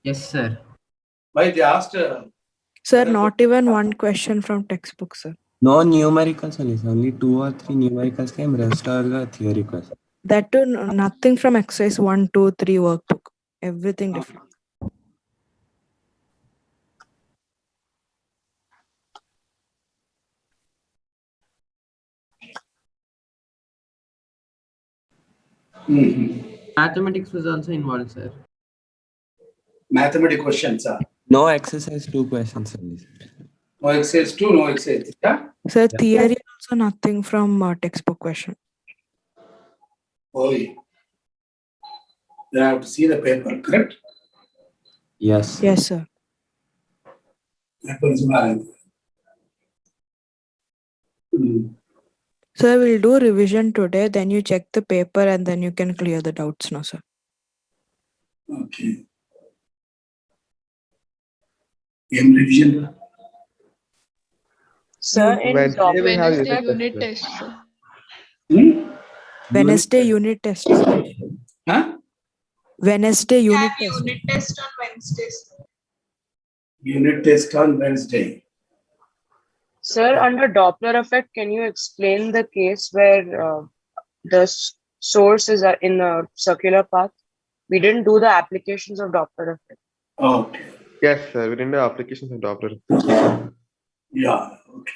Yes, sir. Why they asked? Sir, not even one question from textbook, sir. No numerical solution. Only 2 or 3 numericals came. Rest are the theory question. That too, nothing from exercise 1, 2, 3 workbook. Everything different. Mathematics was also involved, sir. Mathematical questions. No exercise 2 questions only. No exercise 2, no exercise. Yeah? Sir, theory also nothing from textbook question. Oh, yeah. Then I have to see the paper, correct? Yes. Yes, sir. Paper is valid. Sir, we'll do revision today. Then you check the paper and then you can clear the doubts now, sir. Okay. In revision. Sir, in Wednesday we have Wednesday unit test. Wednesday unit test. Sir. Huh? Wednesday unit test. unit test on Wednesdays. Unit test on Wednesday. Sir, under Doppler effect, can you explain the case where the source is in a circular path? We didn't do the applications of Doppler effect. Okay. Yes, sir. We didn't do applications of Doppler. Yeah. Okay.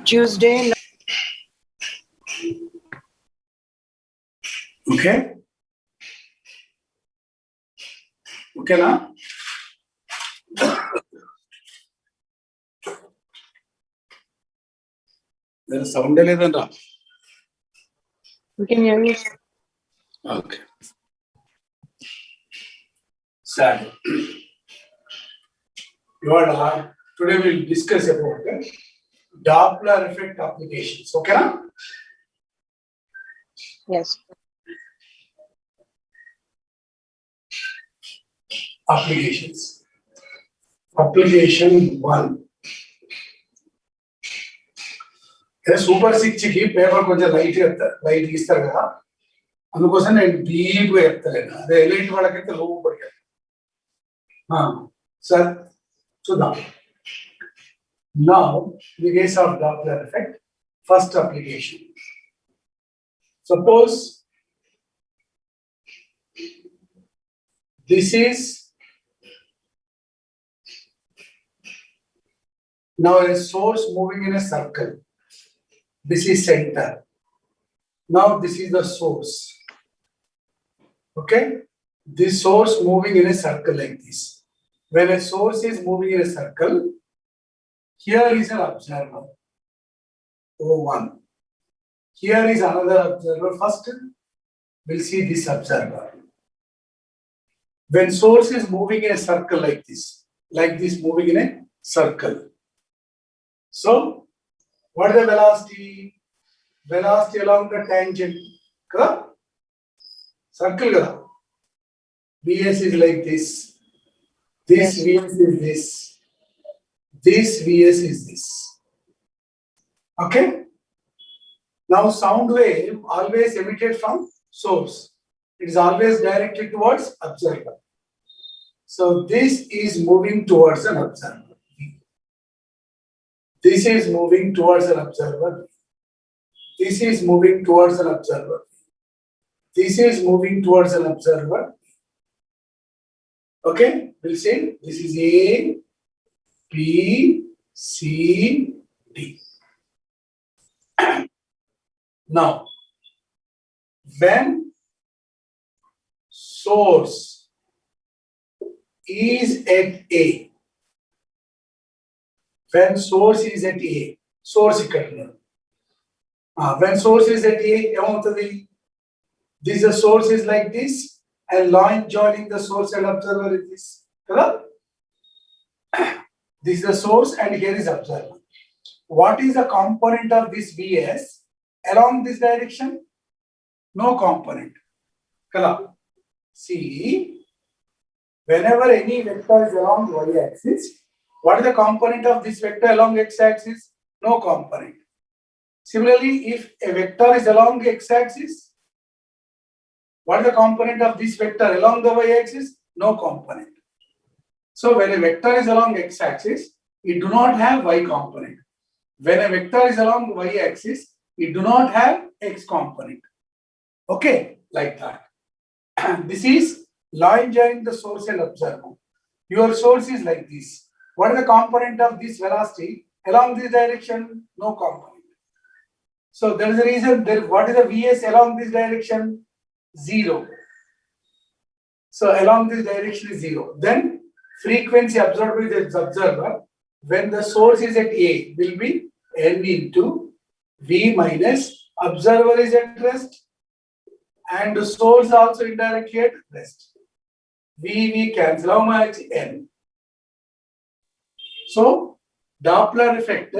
Tuesday. Okay. Okay, now. There is sound leader. We can hear you. Okay. Sad. Today we'll discuss about the Doppler effect applications. Okay, na? Yes. Applications. Application 1. Super 6 కి paper కొంచెం light ఇస్తారు కదా అందుకోసం నేను deep గా చెప్తాను అదే elite వాళ్ళకైతే లోపు పడికారు సార్ చూద్దాం now the case of Doppler effect first application suppose this is Now a source moving in a circle. This is center. Now this is the source. Okay? This source moving in a circle like this. When a source is moving in a circle, here is an observer, O1. Here is another observer. First, we'll see this observer. When source is moving in a circle like this moving in a circle. So, what is the velocity? Velocity along the tangent. Kada? Circle kada? Vs is like this. This Vs is this. This Vs is this. Okay? Now sound wave always emitted from source. It is always directed towards observer. So this is moving towards an observer. This is moving towards an observer. This is moving towards an observer. This is moving towards an observer. Okay, we'll say this is A, B, C, D. Now, when source is at A, when source is at A, source when source is at A, this the source is like this, and line joining the source and observer is this. Correct? This is the source, and here is observer. What is the component of this Vs along this direction? No component. Correct? See, whenever any vector is along y-axis, what is the component of this vector along x-axis? No component. Similarly, if a vector is along x-axis, what is the component of this vector along the y-axis? No component. So when a vector is along x-axis, it do not have y component. When a vector is along y-axis, it do not have x component. Okay, like that. This is line joining the source and observer. Your source is like this. What is the component of this velocity along this direction? No component. So there is a reason. What is the Vs along this direction? 0. So along this direction is 0. Then frequency absorbed by the observer when the source is at A will be n into V minus observer is at rest and the source also indirectly at rest. V cancel. How much? N. So Doppler effect,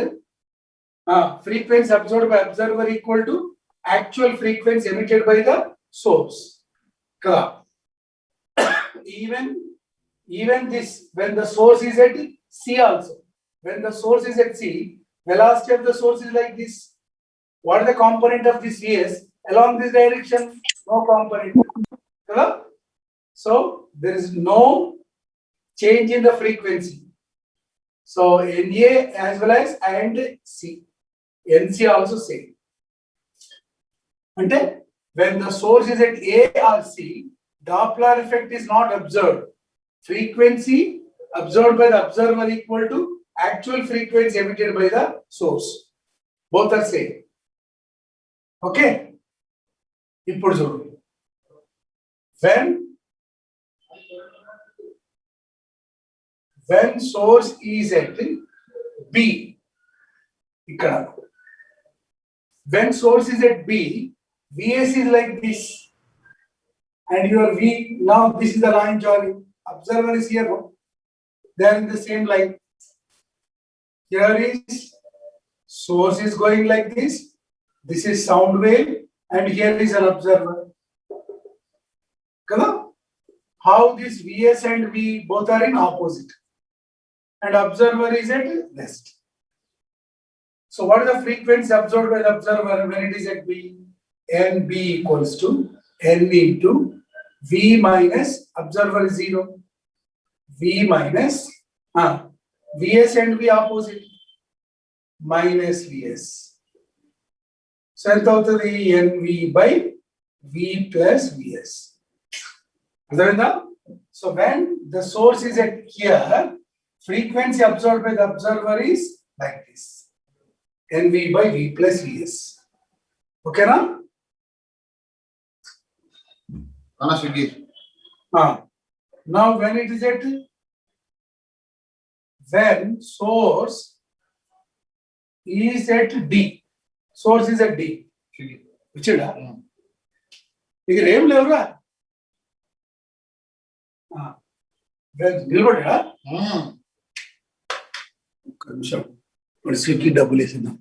frequency absorbed by observer equal to actual frequency emitted by the source. Even this, when the source is at C also. When the source is at C, velocity of the source is like this. What is the component of this Vs? Along this direction, no component. So there is no change in the frequency. So Na as well as and C. Nc also same. And when the source is at A or C, Doppler effect is not observed. Frequency observed by the observer equal to actual frequency emitted by the source. Both are same. Okay? ఇప్పుడు చూడు. When source is at B, when source is at B, Vs is like this, and your V, now this is the line joining. Observer is here, they are in the same line. Here is source is going like this, this is sound wave, and here is an observer. How this Vs and V both are in opposite, and observer is at rest. So what is the frequency absorbed by the observer when it is at B? Nb equals to N into V minus observer is 0. V minus Vs and V opposite minus Vs. So ఎంత అవుతుంది Nv by V plus Vs. అర్థమైందా? So when the source is at here, frequency absorbed by the observer is like this. NV by V plus Vs. Okay, now? Now when it is at, when source is at D, source is at D. Vichida? Here ఏం లేవురా? నిలబడా? ఒక్క నిమిషం. మరి స్లిప్కి డబ్బులు వేసిందాం.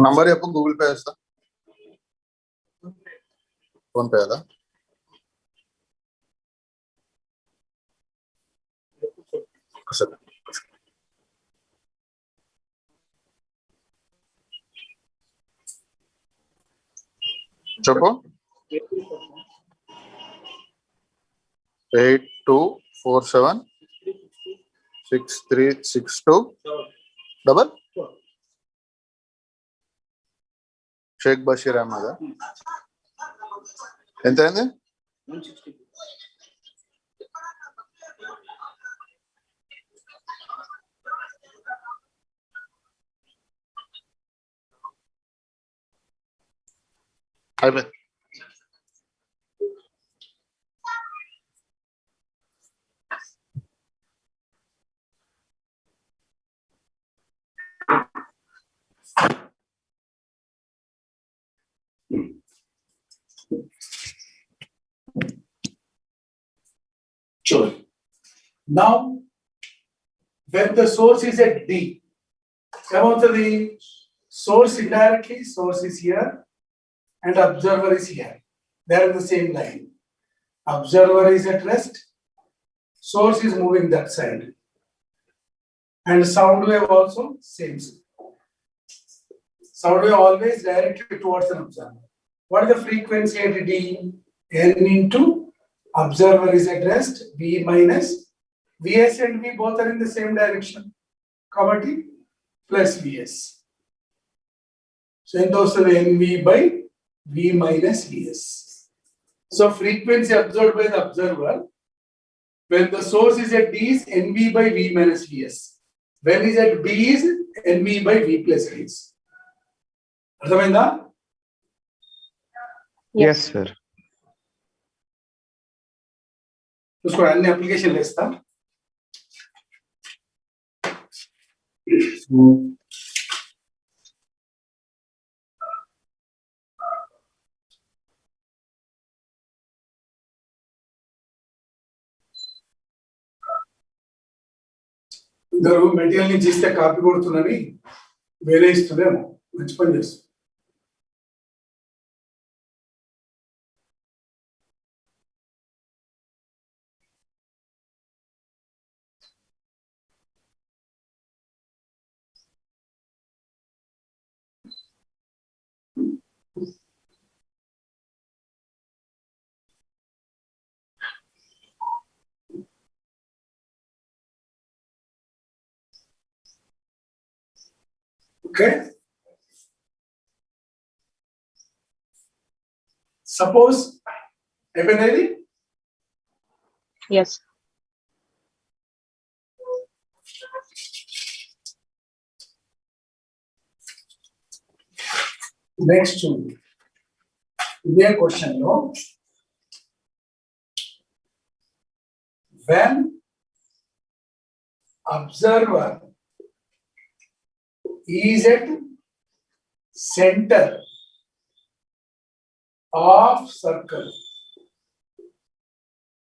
Number చెప్పు Google pay చేస్తా phone pay కదా చెప్పు 82476362 డబల్ షేక్ బషీర్ అహ్మద్ ఎంత అయింది అయిపోయింది Sure. Now, when the source is at D, about the source indirectly, source is here and observer is here. They are in the same line. Observer is at rest, source is moving that side. And sound wave also same. Sound wave always directed towards an observer. What is the frequency at D? N into observer is at rest, V minus, Vs and V both are in the same direction. Kabatti plus Vs. So in those are NV by V minus Vs. So frequency absorbed by the observer, when the source is at D is NV by V minus Vs. When is at B is NV by V plus Vs. అర్థమైందా? Yes, sir. उसको अन्य application लेस्ता ఇద్దరు material ని చేస్తే copy కొడుతున్నాని వేరే ఇస్తుందేమో మంచి పని చేస్తుంది Okay. Suppose, అయిపోయింది Yes. నెక్స్ట్ ఇదే క్వశ్చన్ లో when observer is at center of circle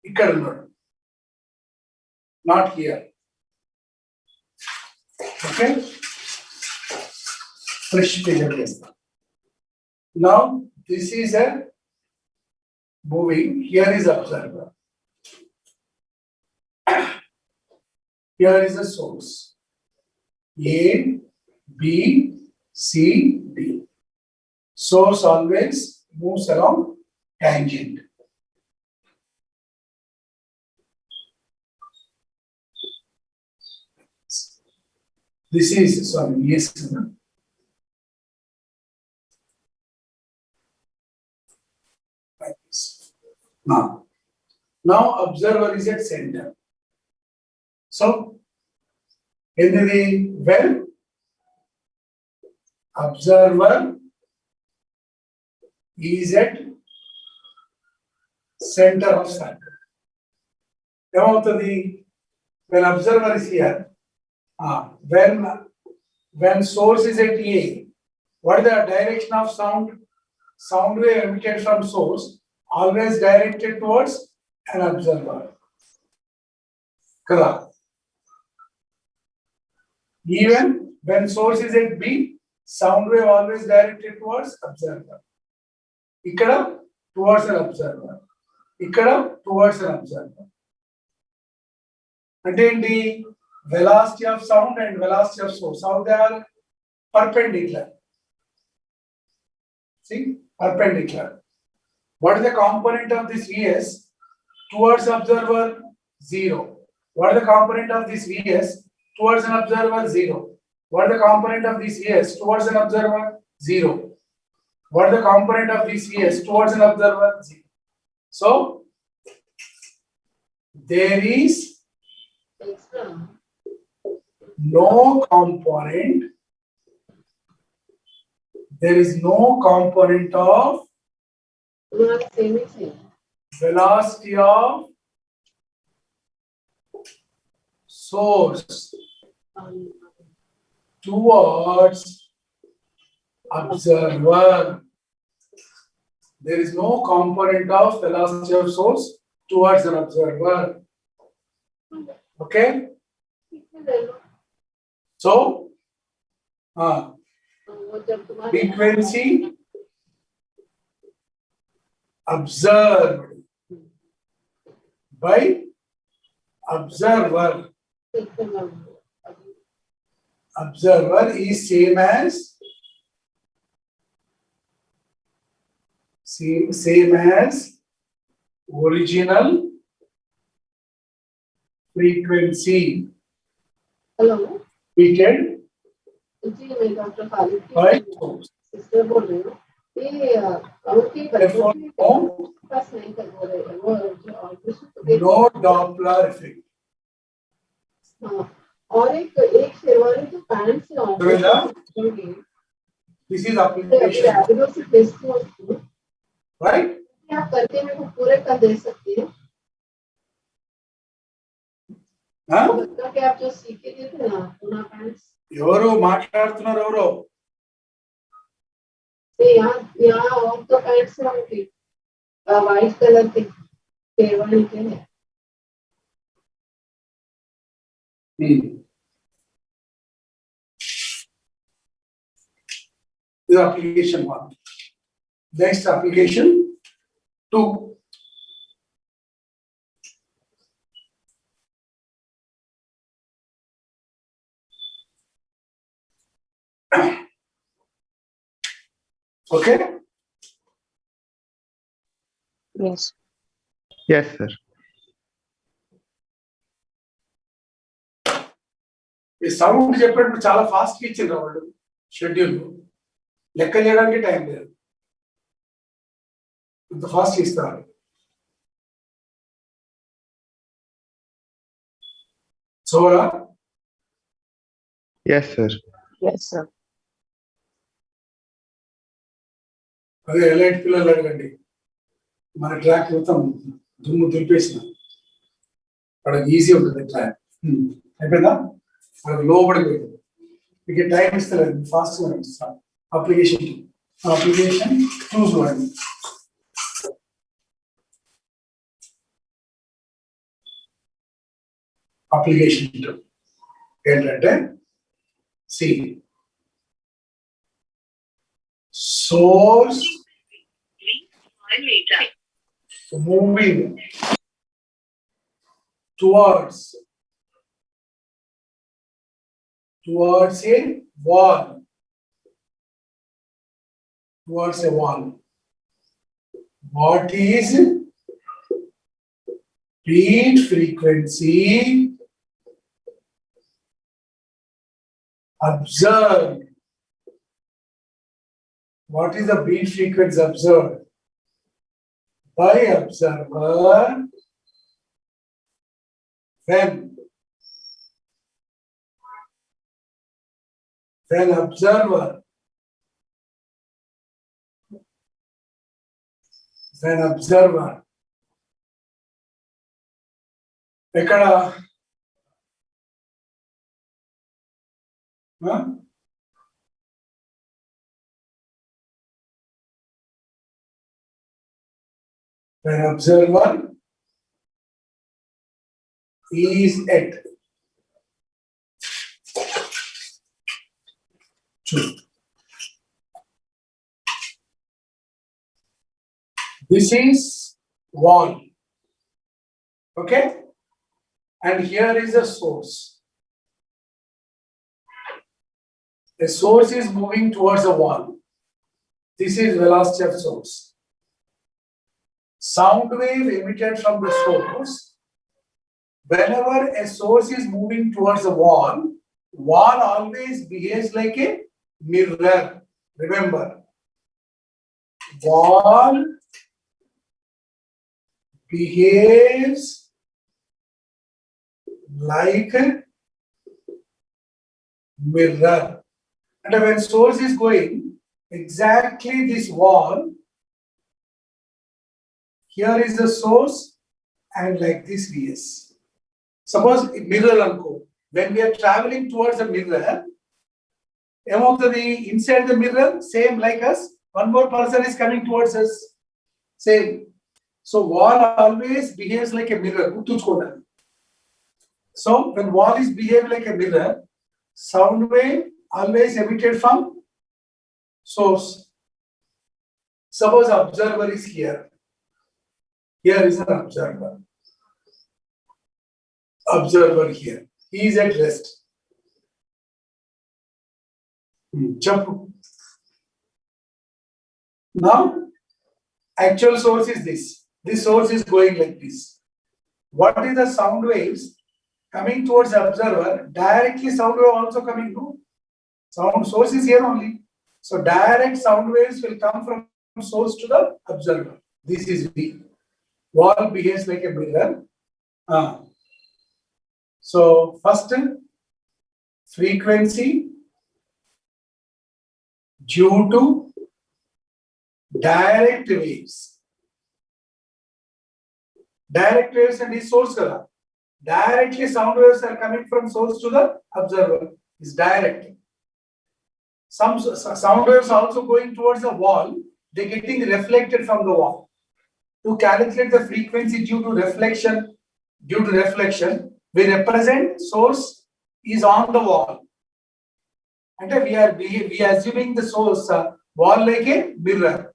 ఇక్కడ ఉన్నాడు not here okay fresh page చేస్తా now this is a moving here is observer here is a source A B C D source always moves along tangent this is sorry yes Now observer is at center. So, in the when observer is at center of circle. When observer is here, when source is at A, what is the direction of sound? Sound wave emitted from source always directed towards an observer. Correct. Even when source is at B, sound wave always directed towards observer. Ikkada towards an observer. Ikkada towards an observer. And then the velocity of sound and velocity of source, how they are perpendicular. See, perpendicular. What is the component of this Vs towards observer? 0. What is the component of this Vs towards an observer? 0. What is the component of this Vs towards an observer? 0. What is the component of this Vs towards an observer? 0. So, there is no component. There is no component of velocity of source towards observer. There is no component of velocity of source towards an observer. Okay? So, frequency observed by observer. Observer is same as original frequency. Hello. Repeated जी मैं doctor Khalid की by sister बोल रही हूँ ये उनके बच्चों के पास नहीं कर बोल रहे हैं वो no Doppler effect. हाँ और एक शेरवानी जो पैंट से Together, this is application, Rapido से टेस्ट किया उसको right? आप करके मेरे को पूरे का दे सकते हैं Huh? बच्चा के आप जो सीखे थे ना पूना पैंट्स ఎవరు మాట్లాడుతున్నారు ఎవరు यहाँ और तो पैंट्स हैं उनकी वाइट कलर के शेरवानी के हैं This is application 1. Next application 2. Okay? Yes. Yes, sir. ఈ సౌండ్ చెప్పేటప్పుడు చాలా ఫాస్ట్ గా ఇచ్చిండ్రు వాళ్ళు షెడ్యూల్ లెక్క చేయడానికి టైం లేదు ఇంత ఫాస్ట్ ఇస్తారు Sora Yes, sir. Yes, sir. అదే ఎలైట్ పిల్లలు అడగండి మన ట్రాక్ మొత్తం దుమ్ము దులిపేసిన వాళ్ళకి ఈజీ ఉంటుంది ట్రాక్ అయిపోయిందా వాళ్ళకి లోపడిపోయింది మీకు టైం ఇస్తలేదు ఫాస్ట్ గా ఇస్తాం అప్లికేషన్ చూసుకోండి అప్లికేషన్ ఏంటంటే C source moving towards a wall, what is beat frequency observed? What is the beat frequency observed? by observer when observer ఎక్కడ when observer is at two. This is wall. Okay? And here is a source. A source is moving towards a wall. This is velocity of source. Sound wave emitted from the source. Whenever a source is moving towards a wall always behaves like a mirror. Remember, wall behaves like a mirror. And when source is going exactly this wall, here is the source and like this Vs. Suppose mirror anko. When we are traveling towards a mirror, inside the mirror, same like us, one more person is coming towards us. Same. So wall always behaves like a mirror. So when wall is behaving like a mirror, sound wave always emitted from source. Suppose observer is here. Here is an observer. Observer here. He is at rest. Jump. Now, actual source is this. This source is going like this. What is the sound waves coming towards the observer? Directly sound wave also coming to. Sound source is here only. So direct sound waves will come from source to the observer. This is V. Wall behaves like a mirror. So first, frequency due to direct waves. Direct waves and is source color. Directly sound waves are coming from source to the observer. Is direct. Some sound waves also going towards the wall. They getting reflected from the wall. To calculate the frequency due to reflection, we represent source is on the wall. And we are assuming the source wall like a mirror.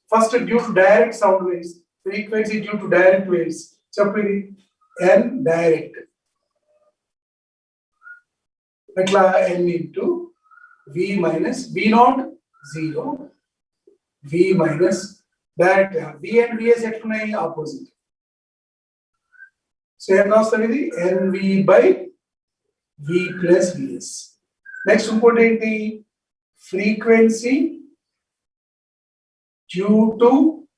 First, due to direct sound waves, frequency due to direct waves. Chapiri N direct. N into V minus V naught 0. V minus direct. V and Vs at opposite. So NV by V plus Vs. Next important frequency due to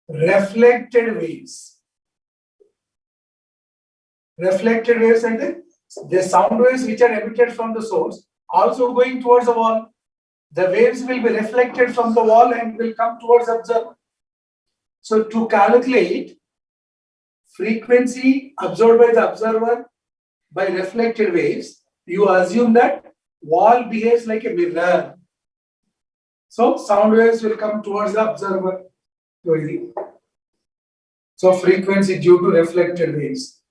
reflected waves. Reflected waves and the sound waves which are emitted from the source also going towards the wall. The waves will be reflected from the wall and will come towards observer. So to calculate frequency absorbed by the observer by reflected waves, you assume that wall behaves like a mirror. So sound waves will come towards the observer. So frequency due to reflected waves.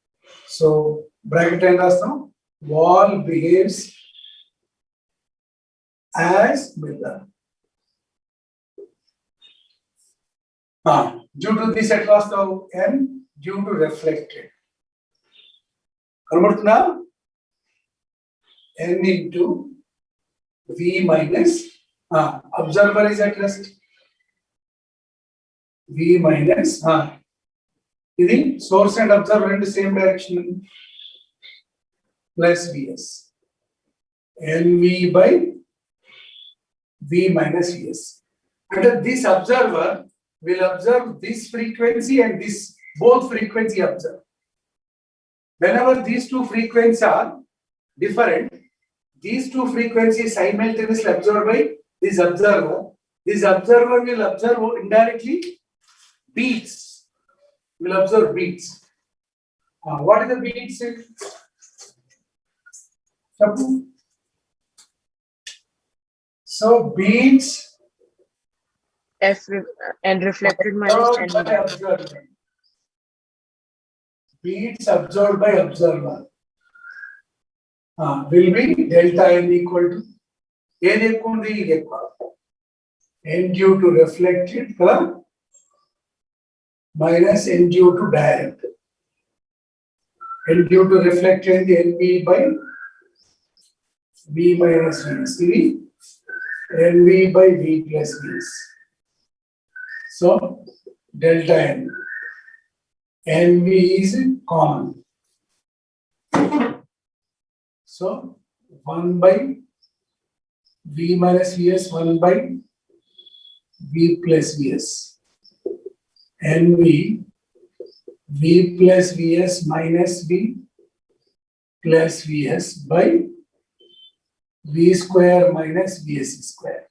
So bracket and wall behaves as mirror. Due to this at last N due to reflected. N into V minus observer is at rest. V minus source and observer in the same direction plus Vs. NV by V minus Vs. Under this observer, will observe this frequency and this both frequency observe. Whenever these two frequencies are different, these two frequencies simultaneously observed by this observer. This observer will observe indirectly beats. Will observe beats. What is the beats? So beats and reflected minus n. observed by observer. Beats observed by observer will be delta n equal to n due to reflected minus n due to direct. N due to reflected nv by v minus v. nv by v plus v. So delta n. nv is common. So 1 by v minus vs, 1 by v plus vs. nv v plus vs minus v plus vs by v square minus vs square.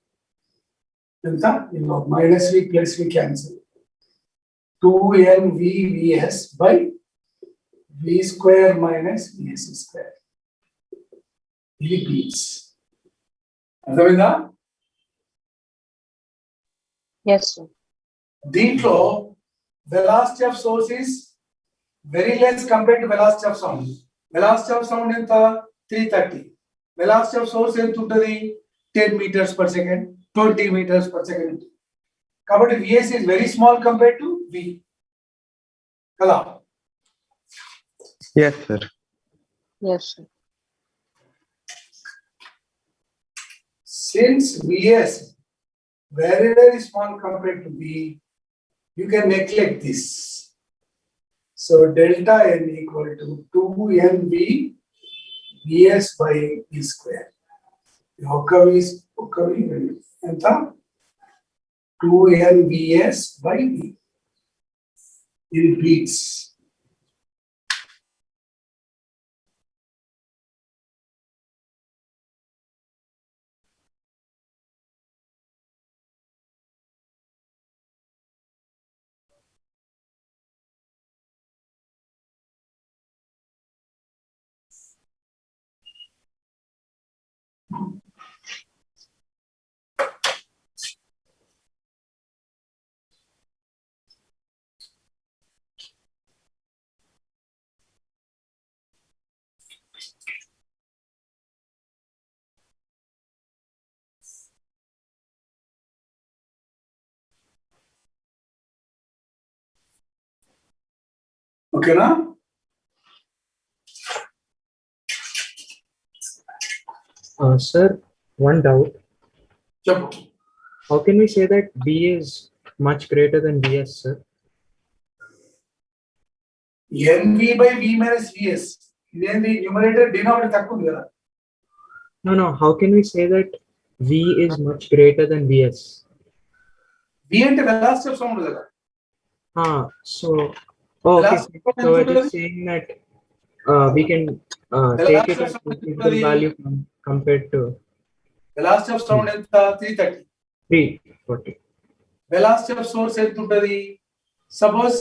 Minus v plus v cancel. 2nv vs by v square minus vs square. It beats. Aర్థమైందా? Yes, sir. దీంట్లో velocity of source is very less compared to velocity of sound. Velocity of sound ఎంత 330. Velocity of source ఎంత ఉంటుంది 10 meters per second, 20 meters per second. కాబట్టి Vs is very small compared to V. కదా? Yes, sir. Yes, sir. Since Vs very small compared to V, you can neglect this. So delta n equal to 2nv Vs by V square. ఎంత 2n Vs by V. It beats. Okay, now? Sir, one doubt. చెప్పు. How can we say that B is much greater than Vs, sir? NV by V minus Vs. ఇదేంటి numerator denominator తక్కువ ఉంది కదా. No. How can we say that V is much greater than Vs? V అంటే velocity of sound కదా. So, okay. Velocity of So it sound is saying that we can take it as equal value compared to velocity of sound ఎంత 330. 340. Velocity of source ఎంత ఉంటుంది? Suppose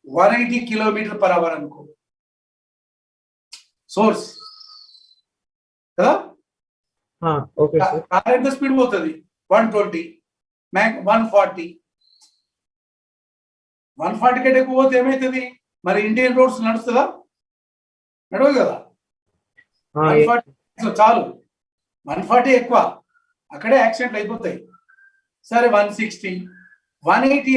180 kilometer per hour అనుకో. Source. కదా? Okay, sir. Car ఎంత speed పోతుంది? 120. Mac 140. 140 కంటే ఎక్కువ పోతే ఏమవుతుంది? మరి ఇండియన్ రోడ్స్ నడుస్తుందా? నడవదు కదా. 140 చాలు. 140 ఎక్కువ. అక్కడే యాక్సిడెంట్లు అయిపోతాయి. సరే 160, 180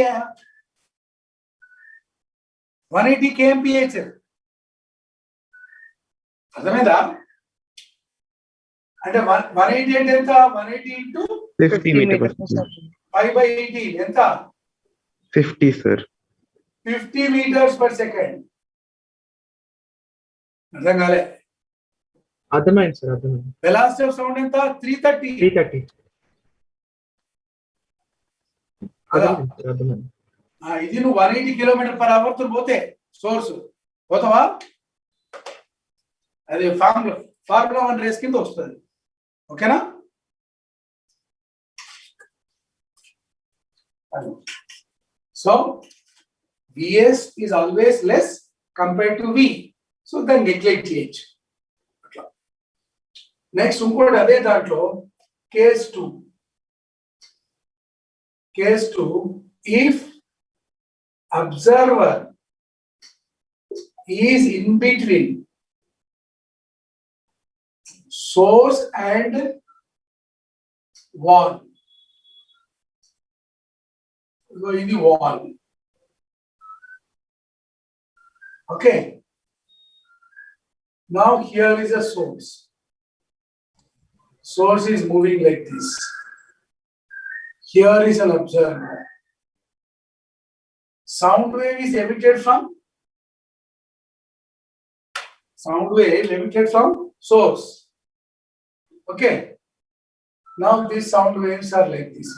kmph. అర్థమైందా? అంటే 180 అంటే ఎంత? 180 into 50 meters per second. 5/80 ఎంత? 50, sir. 50 meters per second. అర్థం కాలే. అర్థమైంది సార్, అర్థమైంది. వెలాసిటీ ఆఫ్ సౌండ్ ఎంత? 330. 330. అర్థమైంది సార్, అర్థమైంది. ఇది నువ్వు 180 km/h తో పోతే సోర్స్ పోతావా? అది ఫార్ములా 1 రేస్ కింద వస్తుంది. ఓకేనా? So Vs is always less compared to V. So then neglect change. Next ఇంకోటి అదే దాంట్లో case 2. Case 2, if observer is in between source and wall. So in the wall. Okay. Now here is a source. Source is moving like this. Here is an observer. Sound wave is emitted from source. Okay. Now these sound waves are like this.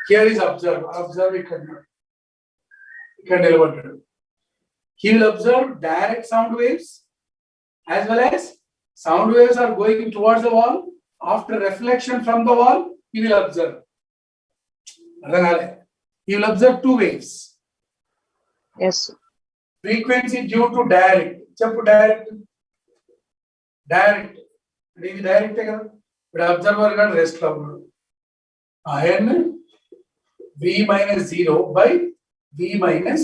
Here is observer. Observe it. He will observe direct sound waves as well as sound waves are going towards the wall. After reflection from the wall, he will observe. He will observe two waves. Yes. Frequency due to direct. Chappu direct. Direct. This direct है क्या? But observer का rest का बोलो. N V minus 0 by V minus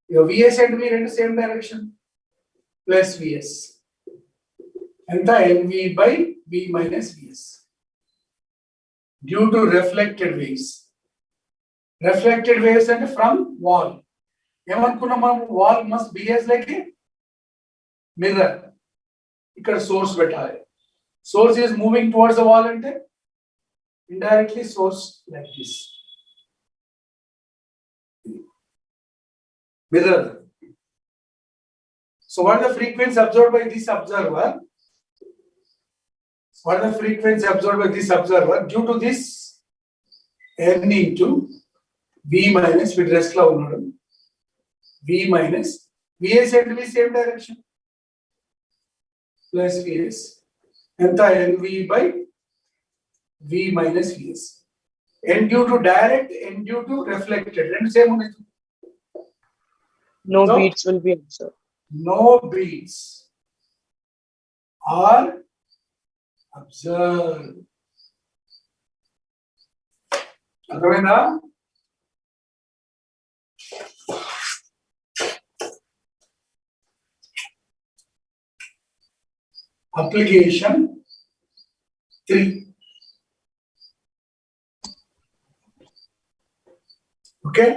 your Vs and V in the same direction plus Vs. And the NV by V minus Vs. Due to reflected waves. Reflected waves and from wall. Wall must behave like a mirror. ఇక్కడ source పెట్టాలి. Source is moving towards the wall and indirectly source like this. Mirror. So what is the frequency absorbed by this observer? What is the frequency absorbed by this observer? Due to this N into V minus with rest law V minus Vs and V same direction plus Vs and the NV by V minus Vs. N due to direct, N due to reflected. And same one. No So, beats will be observed. No beats are observed. అర్థమైందా? Application 3. Okay.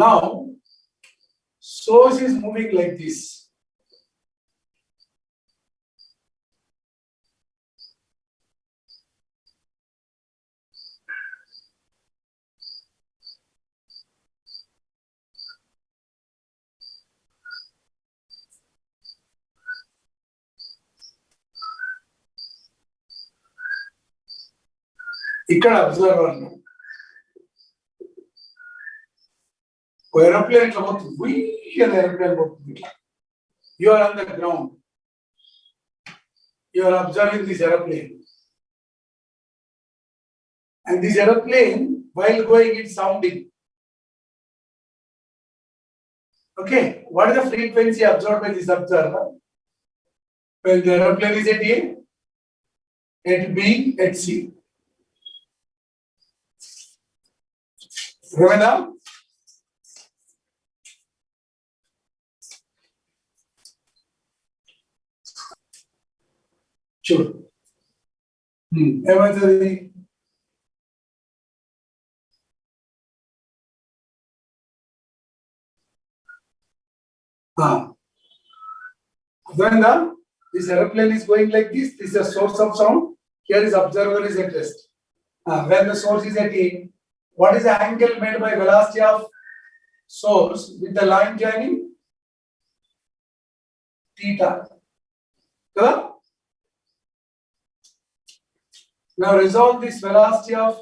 Now, source is moving like this. ఇక్కడ observer aeroplane ఇట్లా పోతుంది aeroplane పోతుంది ఇట్లా you are on the ground you are observing this aeroplane and this aeroplane while going it sounding okay what is the frequency absorbed by this observer when the aeroplane is at A at B at C remember sure ఏమవుతుంది this aeroplane is going like this. This is a source of sound. Here is observer is at rest. When the source is at A, what is the angle made by velocity of source with the line joining? Theta. Now resolve this velocity of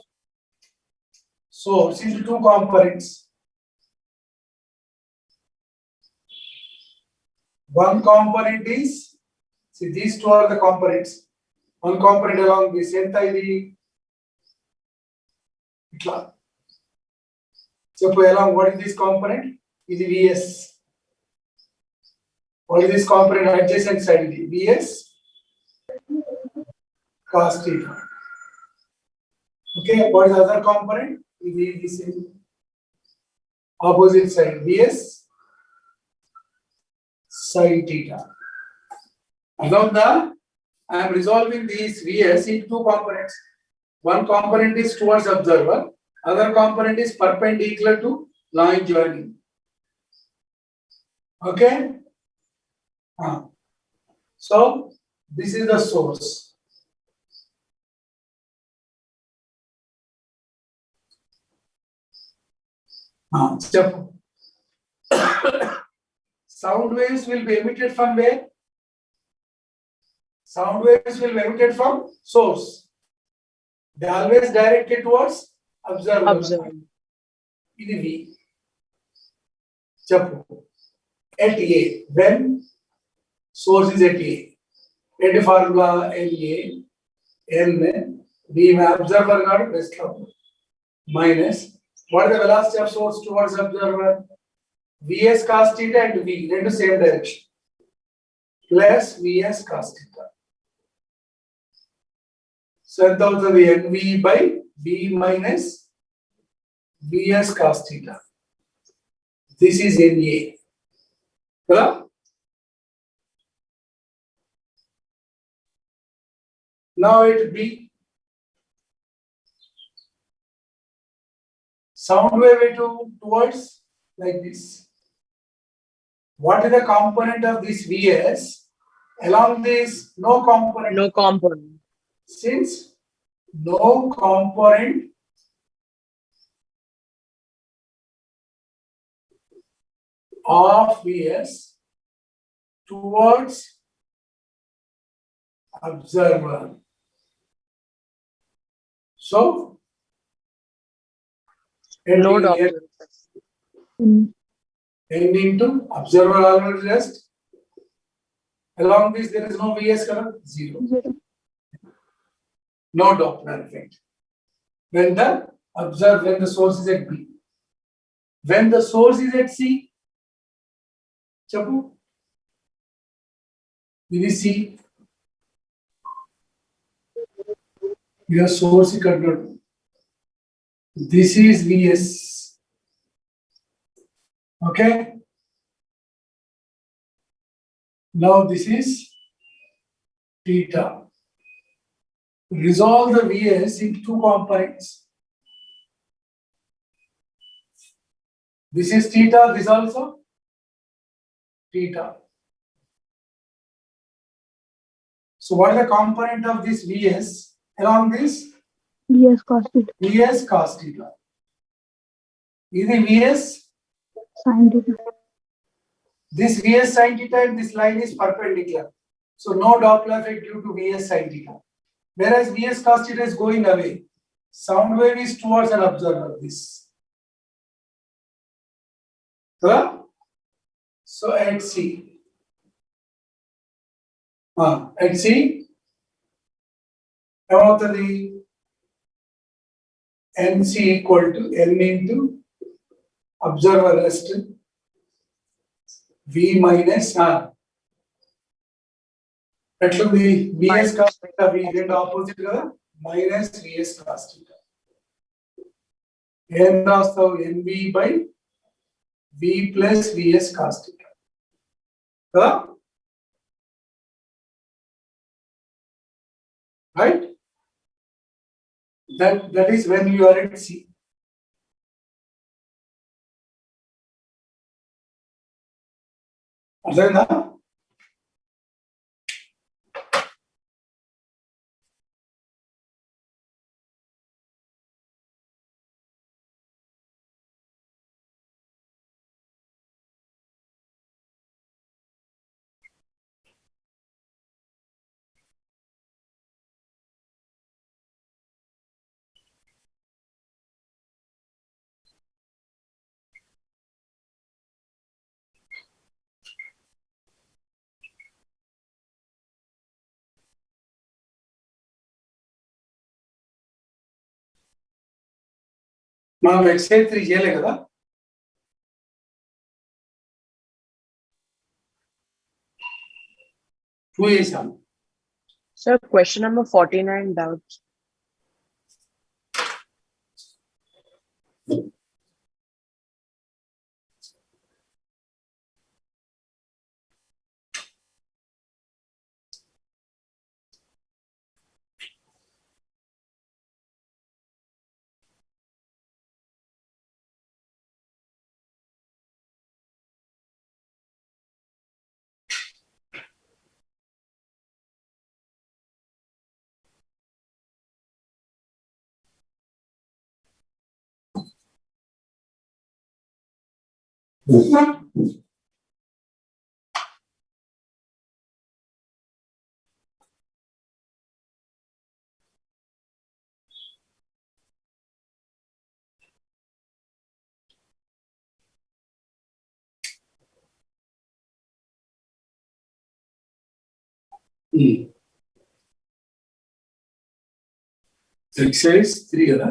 source into two components. One component is, see these two are the components. One component along this entire itla. So along what is this component? Is Vs. What is this component adjacent side? Vs cos theta. Okay, what is the other component? This is opposite side, Vs sin theta. Now I am resolving these Vs into two components. One component is towards observer, other component is perpendicular to line joining. Okay? So this is the source. Step. Sound waves will be emitted from where? Sound waves will be emitted from source. They are always directed towards observer. Observer. This is V. At A, when source is at A, at formula LA, N, V में observer got rest of minus, what is the velocity of source towards observer? Vs cos theta and V, then the same direction, plus Vs cos theta. So that the NV by V minus Vs cos theta. This is NA. Correct? Now it B. Sound wave towards like this. What is the component of this Vs? Along this, no component. No component. Since no component of Vs towards observer. So, No N Doppler. into observer already rest. Along this, there is no Vs color, zero. No Doppler effect. When the source is at B. When the source is at C, Chapu, this is C. Your source is controlled. This is Vs. Okay. Now this is theta. Resolve the Vs into two components. This is theta, this also theta. So what is the component of this Vs along this? Vs cos theta. Vs cos theta. Is the Vs? Sin theta. This Vs sin theta and this line is perpendicular. So no Doppler effect due to Vs sin theta. Whereas Vs cos theta is going away. Sound wave is towards an observer. This. So at C. At C. About the NC equal to N into observer rest V minus actually Vs cos theta V get opposite minus Vs cos theta. N also NV by V plus Vs cos theta. Right? That is when you are at C. Understand? మనం excise 3 చేయలే కదా. Two చేసాము. Sir, question number 49 doubts. Excise 3 కదా.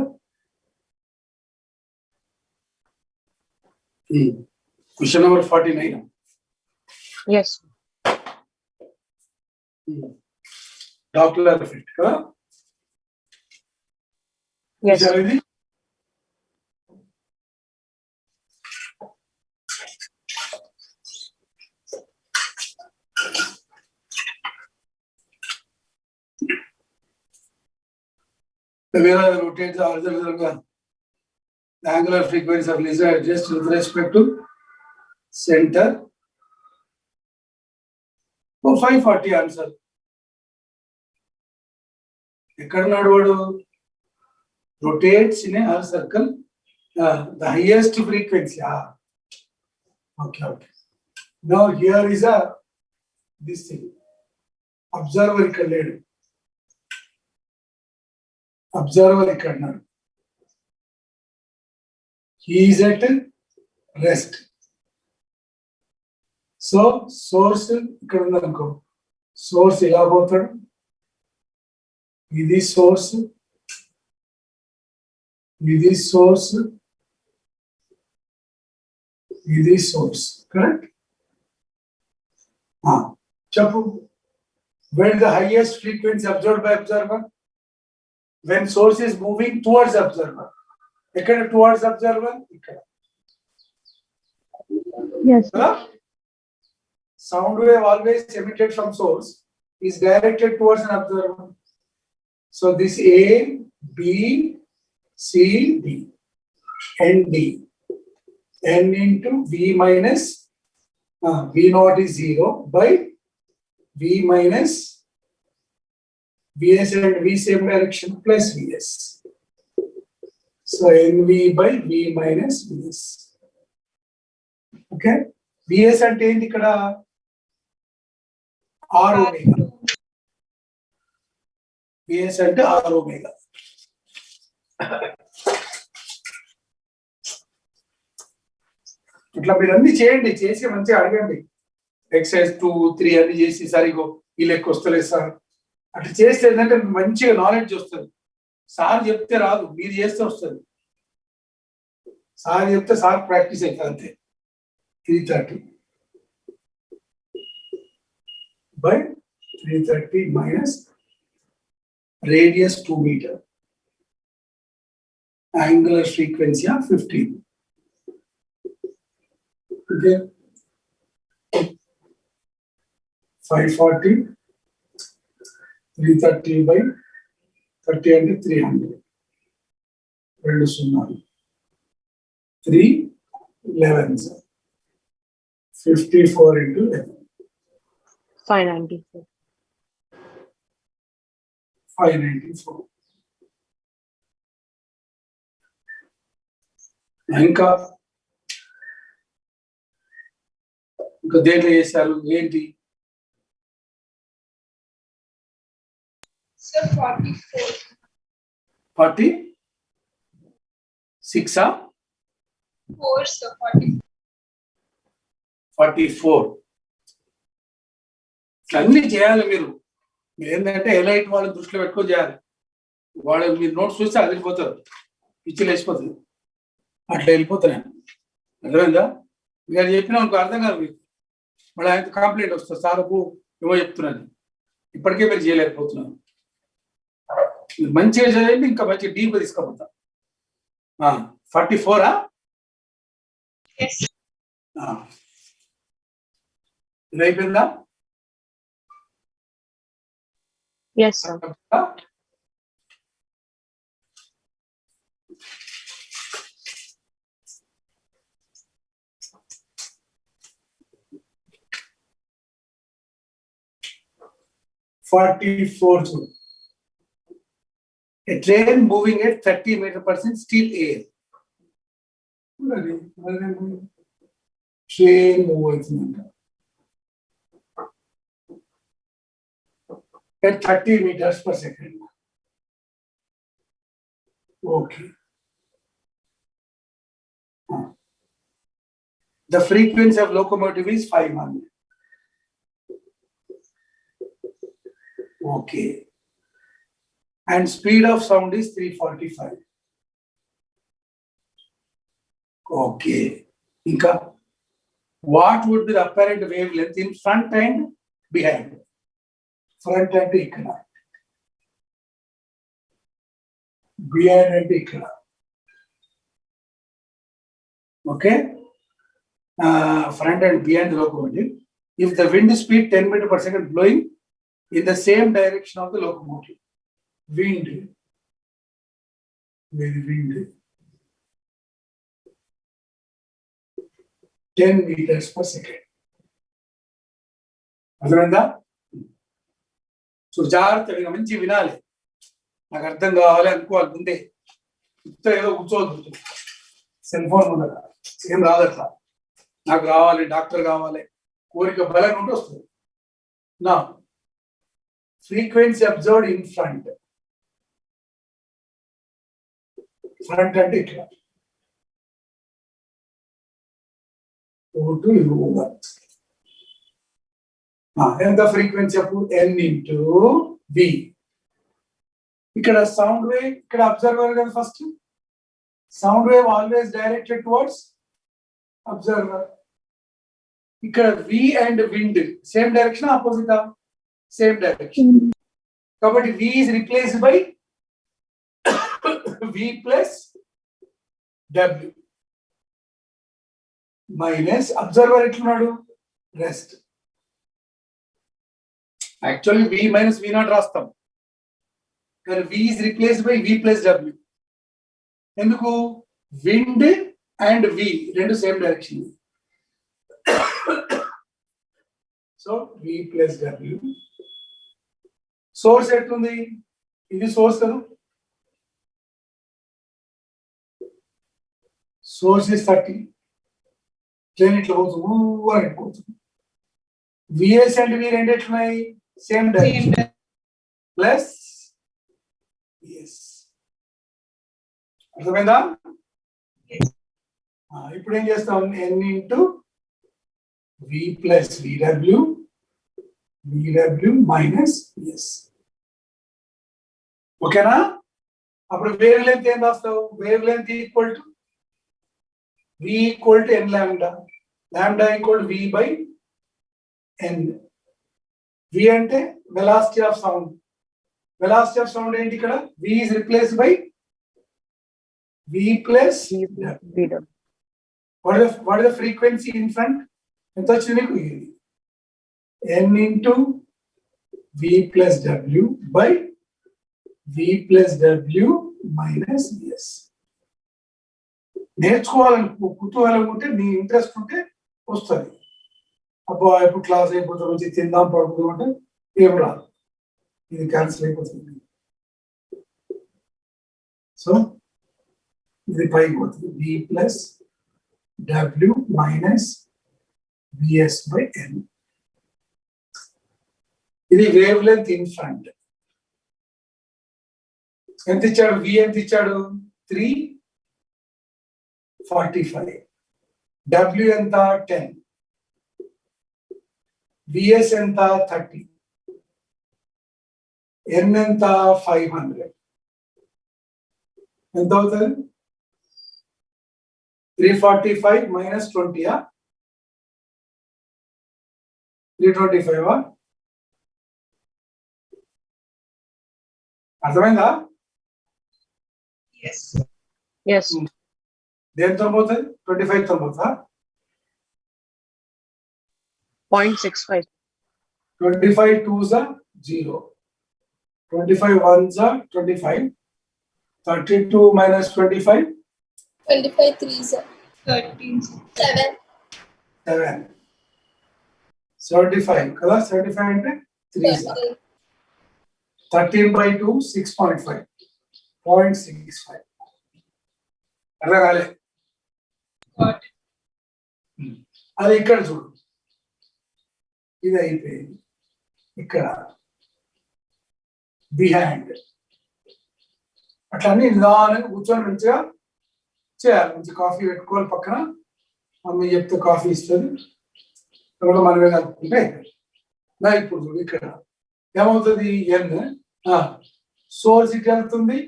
Question number 49. Yes. Doppler effect కదా. Yes. ఇది where the rotate the horizontal the angular frequency of laser adjust with respect to center. 540 answer. ఎక్కడ నడవడు? rotates in a half circle, the highest frequency. Okay. Now here is this thing. Observer ఇక్కడ లేడు. Observer ఇక్కడ ఉన్నాడు. He is at rest. So source ఇక్కడ ఉందనుకో. Source ఎలా పోతాడు? ఇది source. ఇది source. ఇది source. Correct? చెప్పు. Where is the highest frequency observed by observer? When source is moving towards observer. Ekkada towards observer? Ikkada. Yes. Sound wave always emitted from source is directed towards an observer. So this A, B, C, D, N, D. N into V minus V naught is 0 by V minus Vs and V same direction plus Vs. So NV by V minus Vs. Okay? Vs అంటే ఏంటి ఇక్కడ? R omega. Vs అంటే R omega. ఇట్లా మీరు అన్ని చేయండి, చేసి మంచిగా అడగండి. ఎక్సైజ్ 2, 3 అన్ని చేసి సరిగో ఈ లెక్క వస్తలేదు సార్ అట్లా చేస్తే ఏంటంటే మంచిగా నాలెడ్జ్ వస్తుంది. సార్ చెప్తే రాదు, మీరు చేస్తే వస్తుంది. సార్ చెప్తే సార్ ప్రాక్టీస్ అవుతుంది అంతే. 330 by 330 minus radius 2 meter. Angular frequency of 15. Okay. 540, 330 by 30 and 300. 3 11s. 54 into 11. 594. 594. ఇంకా దేంట్లో చేశారు ఏంటి? Sir, 44. 46 4, sir, 44. 44. అన్ని చేయాలి మీరు. ఏంటంటే ఎలైట్ వాళ్ళని దృష్టిలో పెట్టుకొని చేయాలి. వాళ్ళు మీరు నోట్స్ చూస్తే అదిరిపోతారు, పిచ్చిలు వేసిపోతుంది. అట్లా వెళ్ళిపోతున్నాను. అర్థమైందా? మీరు అది చెప్పినా అనుకో అర్థం కాదు మీకు. మళ్ళీ ఆయన కంప్లైంట్ వస్తుంది, సార్కు ఏమో చెప్తున్నాను, ఇప్పటికే మీరు చేయలేకపోతున్నాను. మీరు మంచిగా చదివింది ఇంకా మంచి డీప్ తీసుకోపోతా. 44 ఇది అయిపోయిందా? Yes, sir. A train moving at 30 meters per second, still air. Train moving at 30 meters per second. Okay. The frequency of locomotive is 500. Okay. And speed of sound is 345. Okay. Inka, what would be the apparent wavelength in front and behind? Front and ikkada. Behind and ikkada. Okay. Front and behind the locomotive. If the wind speed 10 meters per second blowing in the same direction of the locomotive. Wind. Very wind. 10 meters per second. అర్థమైందా? So జాగ్రత్తగా మంచి వినాలి. నాకు అర్థం కావాలి అనుకోవాలి ముందే. ఇంత ఏదో కూర్చోవద్దు. సెల్ ఫోన్ ఉండదు, ఏం రాదట్లా. నాకు రావాలి, డాక్టర్ కావాలి, కోరిక బలంగా ఉంటే వస్తుంది. నా frequency observed in front. Front అంటే ఇట్లా ఎంత ఫ్రీక్వెన్సీ అప్పుడు n ఇంటూ v. ఇక్కడ సౌండ్ వేవ్, ఇక్కడ అబ్జర్వర్ కదా first. Sound wave always directed towards observer. ఇక్కడ v and wind same direction, opposite same direction. కాబట్టి v is replaced by v plus w minus observer ఎట్లున్నాడు, rest. Actually v minus v not రాస్తాం, కానీ v is replaced by v plus w. ఎందుకు? Wind and v రెండు same direction. So v plus w. Source ఎట్లుంది? ఇది source కదా. Source is 30. Train ఇట్లా పోతుంది. విఎస్ అండ్ వి రెండు ఎట్లున్నాయి? Same direction. Plus VS. అర్థమైందా? ఇప్పుడు ఏం చేస్తాం? n into v plus vw minus VS. ఓకేనా? అప్పుడు వేవ్ లెంత్ ఏం రాస్తావు? Wavelength equal to v equal to n lambda. Lambda equal to v by n. v అంటే velocity of sound. Velocity of sound ఏంటి ఇక్కడ? v is replaced by v plus Vw. what is the frequency in front? ఎంత వచ్చింది నీకు? n into v plus w by v plus w minus vs. నేర్చుకోవాలని కుతూహలం ఉంటే, నీ ఇంట్రెస్ట్ ఉంటే వస్తుంది. అబ్బా ఎప్పుడు క్లాస్ అయిపోతుంది, మంచి తిందాం పడుకుందాం అంటే ఏం రాదు, ఇది క్యాన్సిల్ అయిపోతుంది. సో ఇది పైకి పోతుంది. v plus w minus vs by n. ఇది వేవ్ లెంత్ ఇన్ ఫ్రంట్. ఎంత ఇచ్చాడు? v ఎంత ఇచ్చాడు? 345. W ఎంత? 10. VS ఎంత? 30. N ఎంత? 500. ఎంత అవుతుంది? 345 minus 20, 325. అర్థమైందా? Yes. Yes. దేంతో పోతుంది? 25 తో పోతుందా? 0.65. 25 2s are 0. 25 1s are 25. 32 minus 25, 25 3s are 13. 7. 7. 75 కదా? 75 అంటే 3s are 13 by 2 6.5. 0.65. అలా రాలే. అది ఇక్కడ చూడు, ఇది అయిపోయింది. ఇక్కడ బిహైండ్ అట్లా నిదానంగా కూర్చొని మంచిగా చేయాలి. మంచి కాఫీ పెట్టుకోవాలి పక్కన, మమ్మీ చెప్తే కాఫీ ఇస్తుంది, కూడా మనమే కలుపుకుంటే నా ఇప్పుడు చూడు ఇక్కడ ఏమవుతుంది? ఎన్ సోర్స్ ఇటు వెళ్తుంది.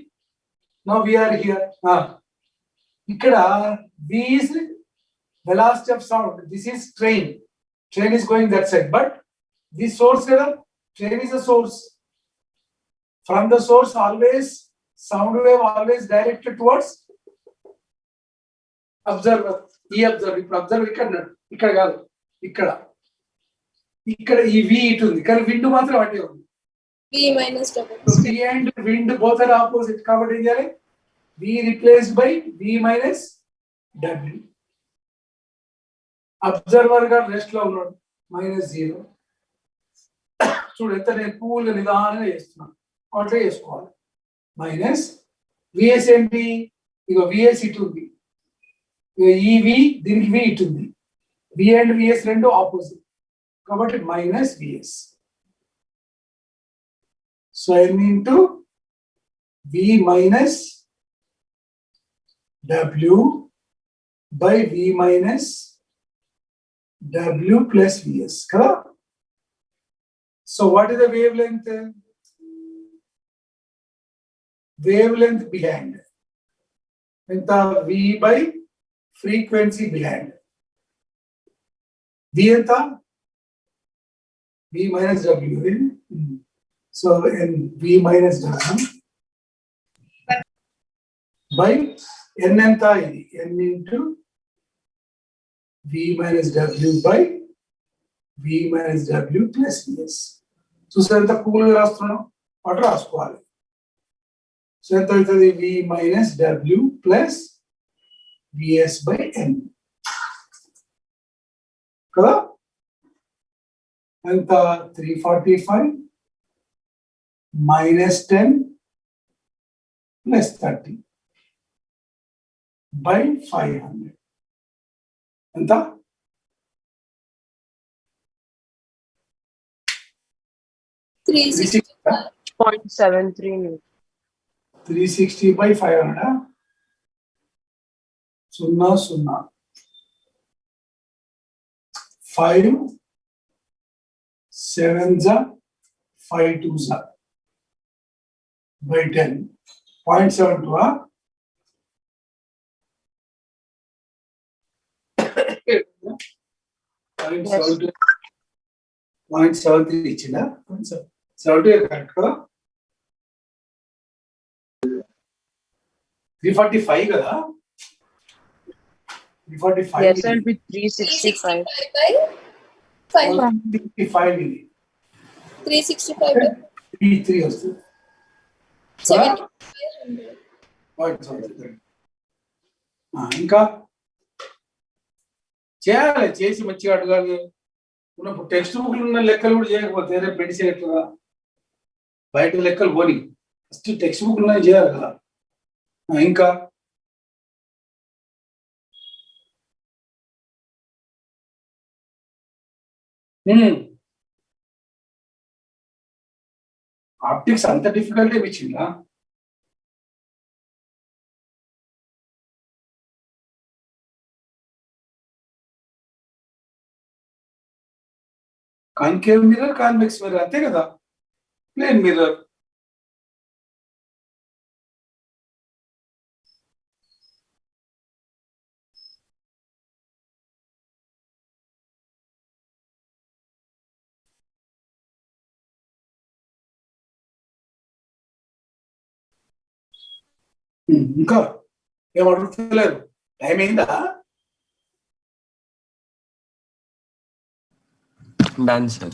No we're here. ఇక్కడ V is velocity of sound. This is train. Train is going that side, but this source kada, train is a source. From the source, always sound wave always directed towards observer. E observer. ఇప్పుడు observer ఇక్కడ కాదు, ఇక్కడ ఈ V ఇటు ఉంది, కానీ wind మాత్రం అటే ఉంది. V minus W. V and wind both are opposite. కాబట్టి ఏం చేయాలి? V replaced by V minus W. Observer గా రెస్ట్ లో ఉన్నాడు, -0. చూడు ఎంత నేను కూల్గా నిదానంగా చేస్తున్నాను, అట్లా చేసుకోవాలి. మైనస్ విఎస్ ఏంటి? ఇక విఎస్ ఇటు ఉంది, ఈ వి దీనికి వి ఇటు ఉంది. వి అండ్ విఎస్ రెండు ఆపోజిట్, కాబట్టి minus V S. So N into V minus W by V minus W plus Vs. Correct? So what is the wavelength? Wavelength behind. With the V by frequency behind. V enta V minus W. So in V minus W by N enta ఇది N into V minus W by V minus W plus Vs. చూసారు ఎంత కూల్గా రాస్తున్నాం, అటు రాసుకోవాలి. So ఎంత అవుతుంది? V minus W plus Vs by N కదా? ఎంత? 345 minus 10 plus 30 by 500. ఎంత? 360. 0.73. 360 by 500. 0 0 5 7s 5 2s by 10. 0.72. 0.73 ఇచ్చిందా? 0.72 కరెక్ట్ కదా? 345 కదా? 345. Yes, sir, with 365. 5. 365 ఇది 365 by 3 వస్తుంది. 7500. ఇంకా చేయాలి, చేసి మంచిగా అడగాలి. ఉన్నప్పుడు టెక్స్ట్ బుక్లు ఉన్న లెక్కలు కూడా చేయకపోతే రేపు పెడిసేట్లుగా బయట లెక్కలు పోని, ఫస్ట్ టెక్స్ట్ బుక్లు ఉన్నాయి చేయాలి కదా. ఇంకా ఆప్టిక్స్ అంత డిఫికల్ట్ ఇచ్చిందా? కాన్కేవ్ మిర్రర్, కాన్వెక్స్ మిర్రర్ అంతే కదా? Plane mirror. ఇంకా ఏం అడుగుతలేరు? టైం అయిందా? Done, sir.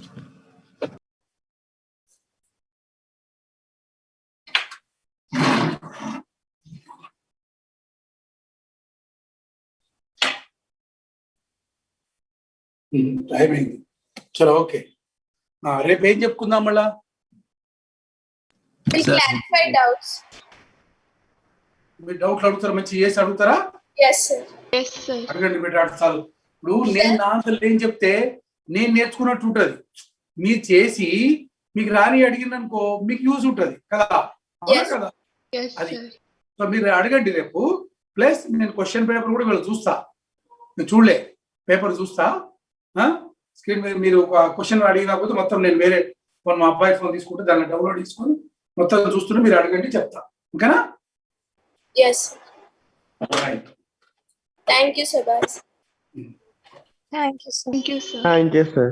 టైం అయింది. చలో ఓకే. రేపు ఏం చెప్పుకుందాం మళ్ళా? We'll clarify doubts. మీరు డౌట్లు అడుగుతారా? మంచి చేసి అడుగుతారా? Yes, sir. అడగండి బిడ్డ, చాలు. ఇప్పుడు నేను నా ఆన్సర్ ఏం చెప్తే నేను నేర్చుకున్నట్టు ఉంటది. మీరు చేసి మీకు రాని అడిగింది అనుకో, మీకు యూజ్ ఉంటది కదా, అవునా Yes. కదా? అది సో మీరు అడగండి రేపు. ప్లస్ నేను క్వశ్చన్ పేపర్ కూడా వీళ్ళు చూస్తా. నేను చూడలే, పేపర్ చూస్తా. స్క్రీన్ మీద మీరు ఒక క్వశ్చన్ అడిగినప్పుడు మొత్తం నేను వేరే ఫోన్, మా అబ్బాయి ఫోన్ తీసుకుంటే దాన్ని డౌన్లోడ్ చేసుకొని మొత్తం చూస్తుంటే మీరు అడగండి, చెప్తా. ఓకేనా? Yes. Right. Thank you, Shabazz. Thank you, sir. Thank you, sir.